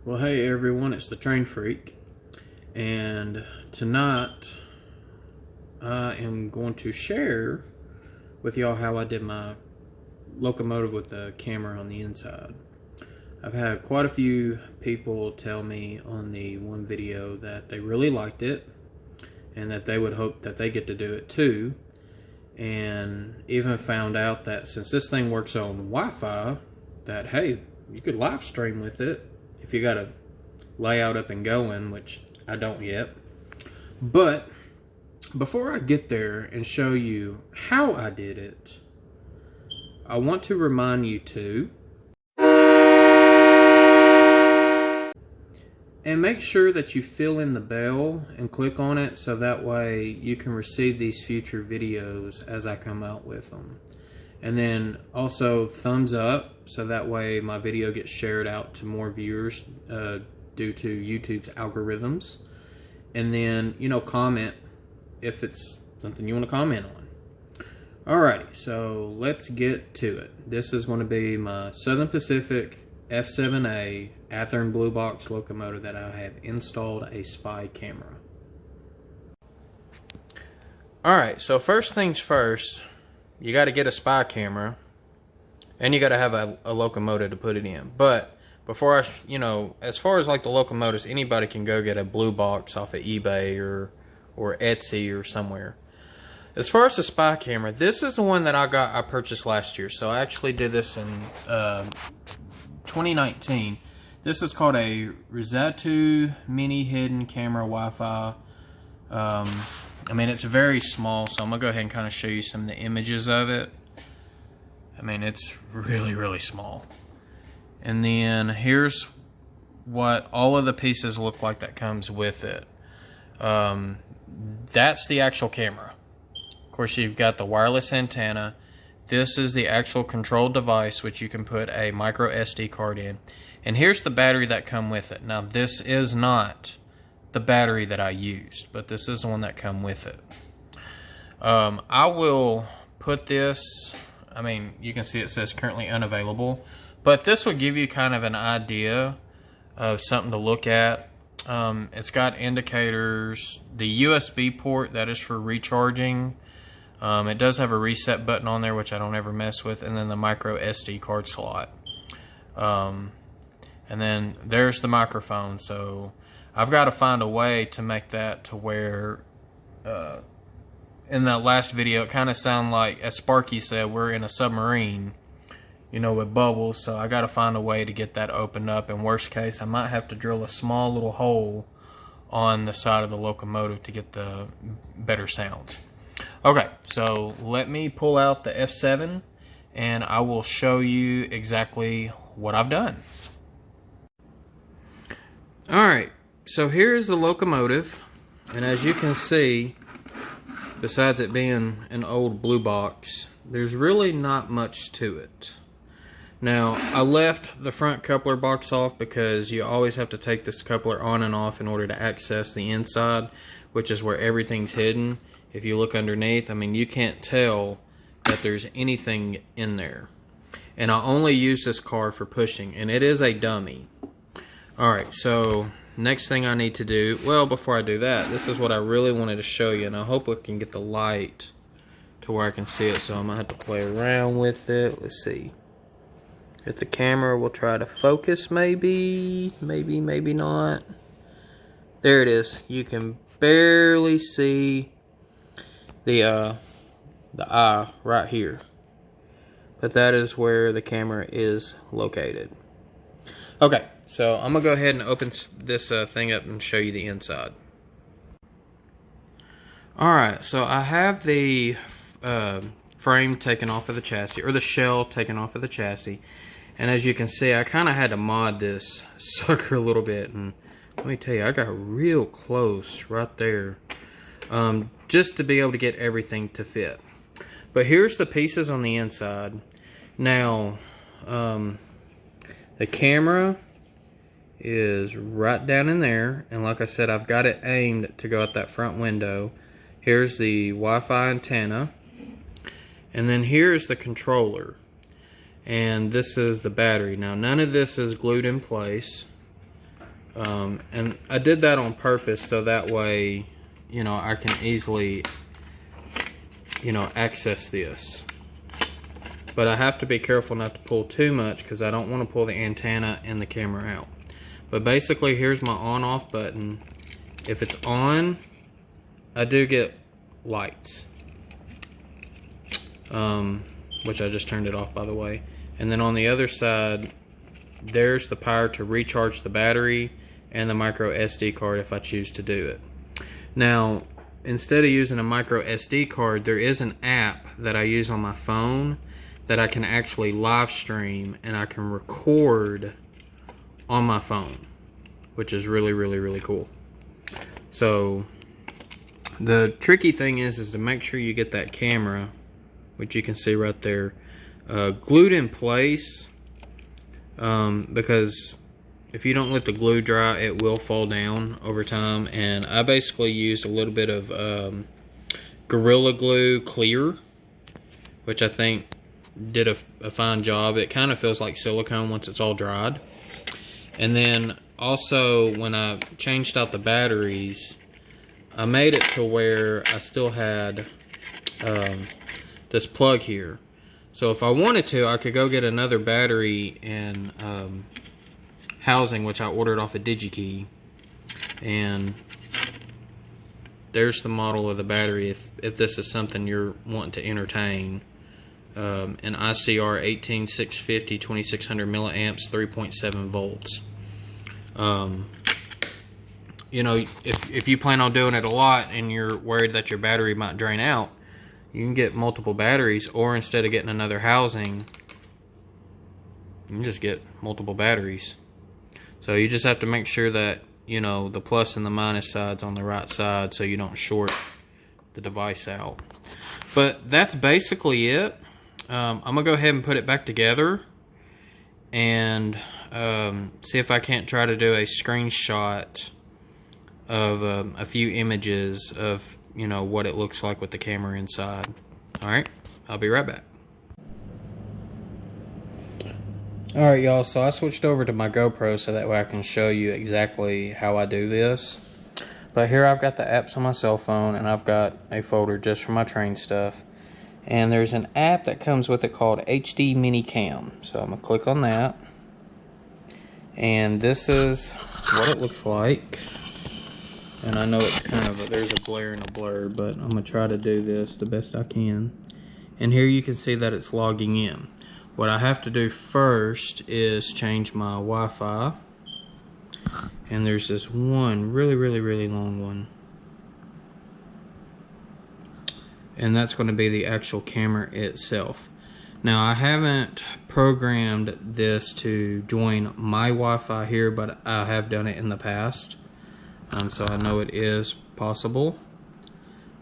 Well, hey everyone, it's the Train Freak, and tonight I am going to share with y'all how I did my Locomotive with the camera on the inside. I've had quite a few people tell me on the one video that they really liked it and that they would hope that they get to do it too, and even found out that since this thing works on Wi-Fi, that hey, you could live stream with it if you got a layout up and going, which I don't yet. But before I get there and show you how I did it, I want to remind you to and make sure that you fill in the bell and click on it so that way you can receive these future videos as I come out with them. And then also thumbs up so that way my video gets shared out to more viewers due to YouTube's algorithms. And then, you know, comment if it's something you want to comment on. Alrighty, so let's get to it. This is going to be my Southern Pacific F7A Athearn Blue Box locomotive that I have installed a spy camera. Alright, so first things first, you got to get a spy camera and you got to have a locomotive to put it in. But before I, you know, as far as like the locomotives, anybody can go get a blue box off of eBay or Etsy or somewhere. As far as the spy camera, this is the one that I purchased last year. So I actually did this in 2019. This is called a Rosatu Mini Hidden Camera Wi-Fi. I mean, it's very small, so I'm going to go ahead and kind of show you some of the images of it. I mean, it's really, really small. And then here's what all of the pieces look like that comes with it. That's the actual camera. Of course, you've got the wireless antenna. This is the actual control device, which you can put a micro SD card in. And here's the battery that come with it. Now, this is not the battery that I used, but this is the one that come with it. I will put this, I mean, you can see it says currently unavailable, but this will give you kind of an idea of something to look at. It's got indicators, the USB port that is for recharging. It does have a reset button on there, which I don't ever mess with, and then the micro SD card slot. And then there's the microphone. So I've got to find a way to make that to where, in that last video, it kind of sounded like, as Sparky said, we're in a submarine, you know, with bubbles. So I got to find a way to get that opened up. In worst case, I might have to drill a small little hole on the side of the locomotive to get the better sounds. Okay, so let me pull out the F7 and I will show you exactly what I've done. Alright, so here's the locomotive, and as you can see, besides it being an old blue box, there's really not much to it. Now, I left the front coupler box off because you always have to take this coupler on and off in order to access the inside, which is where everything's hidden. If you look underneath, I mean, you can't tell that there's anything in there. And I only use this car for pushing, and it is a dummy. Alright, so next thing I need to do, well, before I do that, this is what I really wanted to show you, and I hope we can get the light to where I can see it, so I'm going to have to play around with it. Let's see. If the camera will try to focus, maybe not. There it is. You can barely see the eye right here, but that is where the camera is located. Okay, so I'm gonna go ahead and open this thing up and show you the inside. Alright, so I have the frame taken off of the chassis, or the shell taken off of the chassis, and as you can see, I kind of had to mod this sucker a little bit, and let me tell you, I got real close right there, just to be able to get everything to fit. But here's the pieces on the inside. Now, the camera is right down in there, and like I said, I've got it aimed to go out that front window. Here's the Wi-Fi antenna, and then here's the controller. and this is the battery. Now none of this is glued in place. And I did that on purpose so that way, you know, I can easily, you know, access this. But I have to be careful not to pull too much because I don't want to pull the antenna and the camera out. But basically, here's my on-off button. If it's on, I do get lights. Which I just turned it off, by the way. And then on the other side, there's the power to recharge the battery and the micro SD card if I choose to do it. Now, instead of using a micro SD card, there is an app that I use on my phone that I can actually live stream and I can record on my phone, which is really, really, really cool. So the tricky thing is to make sure you get that camera, which you can see right there, glued in place, because if you don't let the glue dry, it will fall down over time. And I basically used a little bit of Gorilla Glue clear, which I think did a fine job. It kind of feels like silicone once it's all dried. And then also when I changed out the batteries, I made it to where I still had this plug here. So if I wanted to, I could go get another battery and housing, which I ordered off of DigiKey. And there's the model of the battery if this is something you're wanting to entertain. An ICR 18650 2600 milliamps 3.7 volts. You know, if you plan on doing it a lot and you're worried that your battery might drain out, you can get multiple batteries, or instead of getting another housing, you can just get multiple batteries. So you just have to make sure that, you know, the plus and the minus side's on the right side so you don't short the device out. But that's basically it. I'm going to go ahead and put it back together and see if I can't try to do a screenshot of a few images of, you know, what it looks like with the camera inside. Alright, I'll be right back. Alright y'all, so I switched over to my GoPro so that way I can show you exactly how I do this. But here I've got the apps on my cell phone, and I've got a folder just for my train stuff. And there's an app that comes with it called HD Mini Cam. So I'm going to click on that. And this is what it looks like. And I know it's kind of there's a glare and a blur, but I'm going to try to do this the best I can. And here you can see that it's logging in. What I have to do first is change my Wi-Fi. And there's this one really, really, really long one. And that's going to be the actual camera itself. Now, I haven't programmed this to join my Wi-Fi here, but I have done it in the past. So I know it is possible.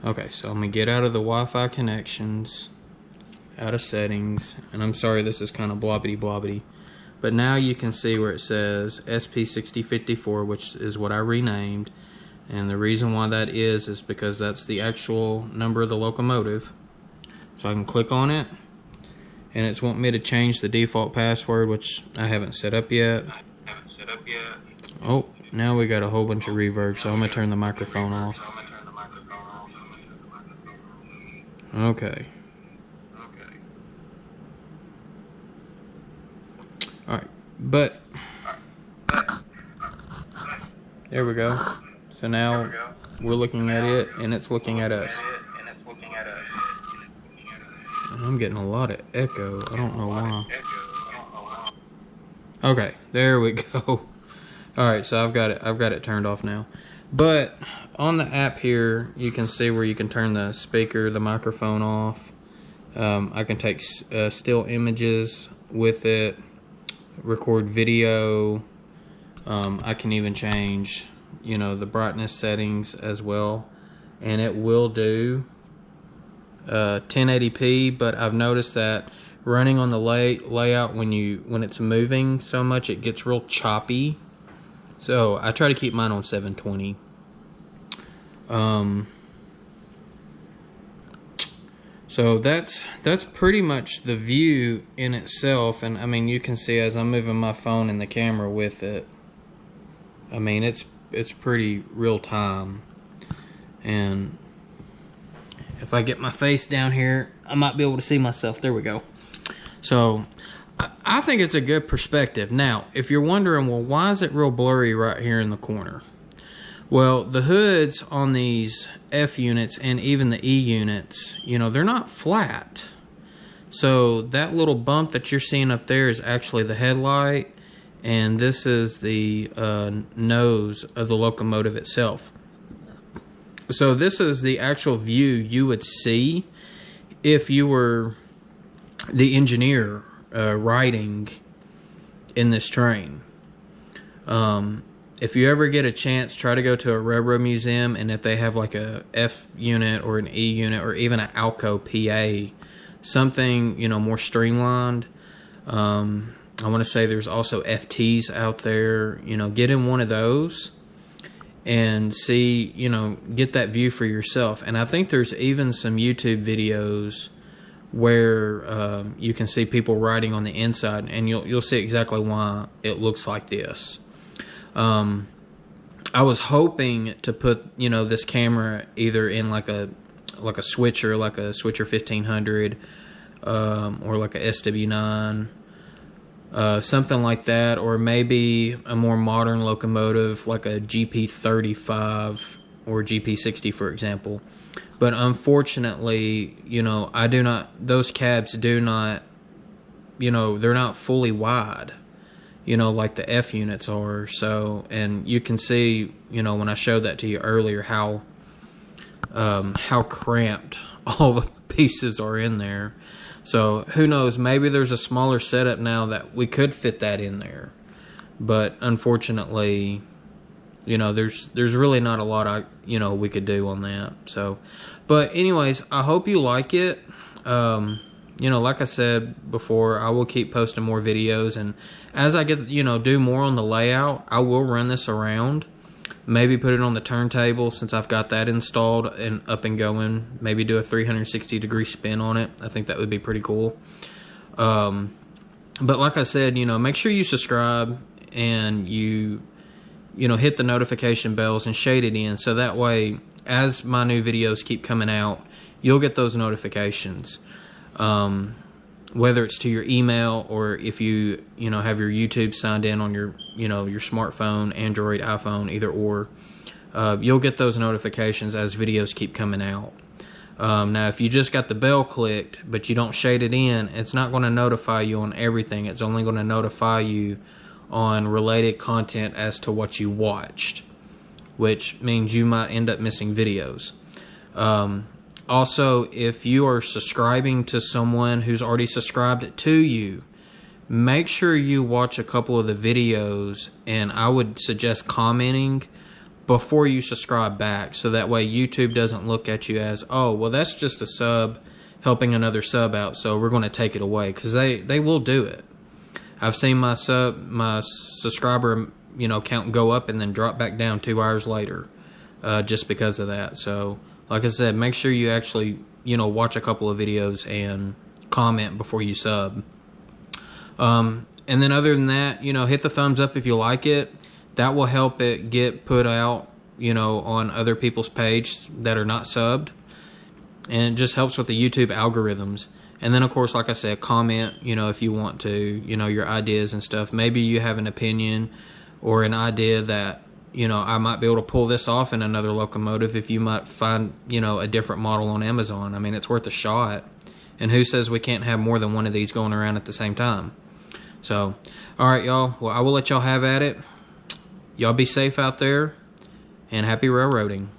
Okay, so I'm going to get out of the Wi-Fi connections, out of settings, and I'm sorry this is kind of blobbity. But now you can see where it says SP6054, which is what I renamed. And the reason why that is because that's the actual number of the locomotive. So I can click on it, and it's wanting me to change the default password, which I haven't set up yet. Oh, now we got a whole bunch of reverb, so I'm going to turn the microphone off. Okay. Alright, but there we go. So now we're looking at it, and it's looking at us. And I'm getting a lot of echo. I don't know why. Okay, there we go. Alright, so I've got it turned off now. But on the app here, you can see where you can turn the speaker, the microphone off. I can take still images with it, record video. I can even change, you know, the brightness settings as well, and it will do 1080p. But I've noticed that running on the layout when it's moving so much, it gets real choppy. So I try to keep mine on 720. So that's pretty much the view in itself. And I mean, you can see as I'm moving my phone and the camera with it, I mean, it's pretty real time. And if I get my face down here, I might be able to see myself. There we go. So I think it's a good perspective. Now, if you're wondering, well, why is it real blurry right here in the corner? Well, the hoods on these F units and even the E units, you know, they're not flat. So that little bump that you're seeing up there is actually the headlight, and this is the nose of the locomotive itself. So this is the actual view you would see if you were the engineer riding in this train. If you ever get a chance, try to go to a railroad museum, and if they have like a F unit or an E unit or even an Alco PA, something, you know, more streamlined. I want to say there's also FTs out there. You know, get in one of those and see, you know, get that view for yourself. And I think there's even some YouTube videos where you can see people riding on the inside, and you'll see exactly why it looks like this. I was hoping to put, you know, this camera either in like a switcher, like a switcher 1500, or like a SW9, something like that, or maybe a more modern locomotive like a GP35 or GP60, for example. But unfortunately, you know, those cabs do not, you know, they're not fully wide, you know, like the F units are. So, and you can see, you know, when I showed that to you earlier, how cramped all the pieces are in there. So who knows, maybe there's a smaller setup now that we could fit that in there. But unfortunately, you know, there's really not a lot we could do on that. So, but anyways, I hope you like it. You know, like I said before, I will keep posting more videos, and as I get, you know, do more on the layout, I will run this around. Maybe put it on the turntable since I've got that installed and up and going. Maybe do a 360-degree spin on it. I think that would be pretty cool. But like I said, you know, make sure you subscribe and you know, hit the notification bells and shade it in, so that way, as my new videos keep coming out, you'll get those notifications. Whether it's to your email or if you know, have your YouTube signed in on your, you know, your smartphone, Android, iPhone, either or, you'll get those notifications as videos keep coming out. Now, if you just got the bell clicked, but you don't shade it in, it's not going to notify you on everything. It's only going to notify you on related content as to what you watched, which means you might end up missing videos. Also, if you are subscribing to someone who's already subscribed to you, make sure you watch a couple of the videos, and I would suggest commenting before you subscribe back, so that way YouTube doesn't look at you as, oh, well, that's just a sub helping another sub out, so we're going to take it away, because they will do it. I've seen my subscriber, you know, count go up and then drop back down 2 hours later, just because of that. So, like I said, make sure you actually, you know, watch a couple of videos and comment before you sub. And then other than that, you know, hit the thumbs up if you like it. That will help it get put out, you know, on other people's page that are not subbed. And it just helps with the YouTube algorithms. And then, of course, like I said, comment, you know, if you want to, you know, your ideas and stuff. Maybe you have an opinion or an idea that, you know, I might be able to pull this off in another locomotive if you might find, you know, a different model on Amazon. I mean, it's worth a shot. And who says we can't have more than one of these going around at the same time? So, all right, y'all. Well, I will let y'all have at it. Y'all be safe out there, and happy railroading.